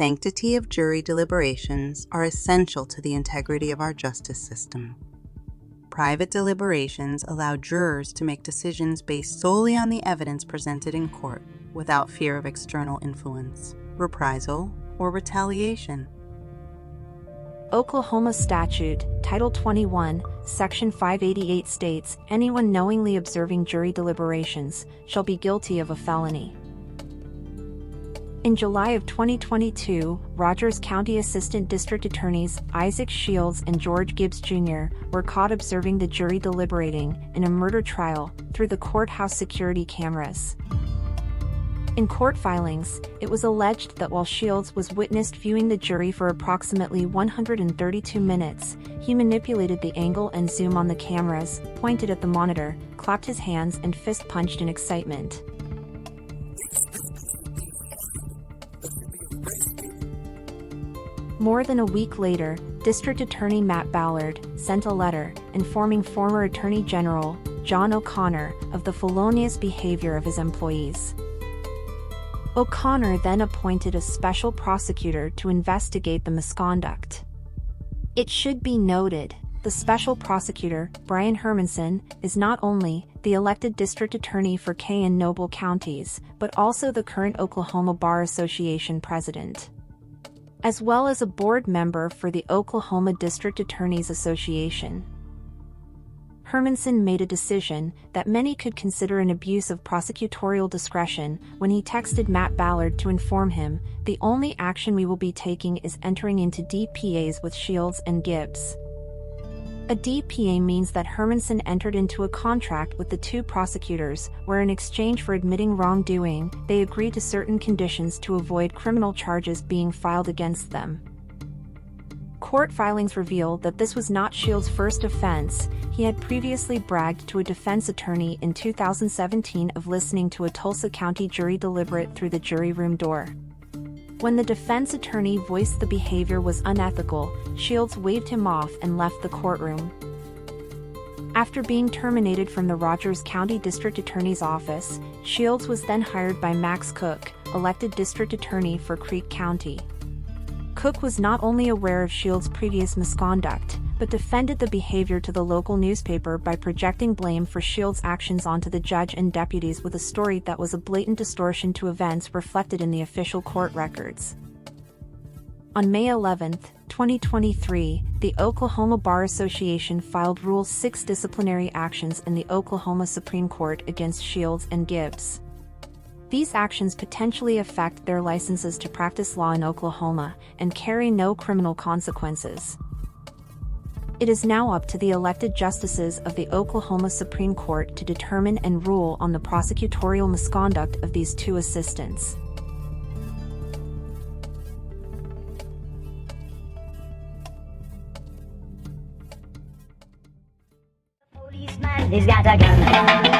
sanctity of jury deliberations are essential to the integrity of our justice system. Private deliberations allow jurors to make decisions based solely on the evidence presented in court, without fear of external influence, reprisal, or retaliation. Oklahoma Statute, Title 21, Section 588 states, anyone knowingly observing jury deliberations shall be guilty of a felony. In July of 2022, Rogers County Assistant District Attorneys Isaac Shields and George Gibbs Jr. were caught observing the jury deliberating in a murder trial through the courthouse security cameras. In court filings, it was alleged that while Shields was witnessed viewing the jury for approximately 132 minutes, he manipulated the angle and zoom on the cameras, pointed at the monitor, clapped his hands and fist-punched in excitement. More than a week later, District Attorney Matt Ballard sent a letter informing former Attorney General John O'Connor of the felonious behavior of his employees. O'Connor then appointed a special prosecutor to investigate the misconduct. It should be noted, the special prosecutor, Brian Hermanson, is not only the elected district attorney for Kay and Noble counties, but also the current Oklahoma Bar Association president, as well as a board member for the Oklahoma District Attorneys Association. Hermanson made a decision that many could consider an abuse of prosecutorial discretion when he texted Matt Ballard to inform him, "The only action we will be taking is entering into DPAs with Shields and Gibbs." A DPA means that Hermanson entered into a contract with the two prosecutors, where in exchange for admitting wrongdoing, they agreed to certain conditions to avoid criminal charges being filed against them. Court filings reveal that this was not Shields' first offense. He had previously bragged to a defense attorney in 2017 of listening to a Tulsa County jury deliberate through the jury room door. When the defense attorney voiced the behavior was unethical, Shields waved him off and left the courtroom. After being terminated from the Rogers County District Attorney's office, Shields was then hired by Max Cook, elected district attorney for Creek County. Cook was not only aware of Shields' previous misconduct, but defended the behavior to the local newspaper by projecting blame for Shields' actions onto the judge and deputies with a story that was a blatant distortion to events reflected in the official court records. On May 11, 2023, the Oklahoma Bar Association filed Rule 6 disciplinary actions in the Oklahoma Supreme Court against Shields and Gibbs. These actions potentially affect their licenses to practice law in Oklahoma and carry no criminal consequences. It is now up to the elected justices of the Oklahoma Supreme Court to determine and rule on the prosecutorial misconduct of these two assistants. Policeman, he's got a gun.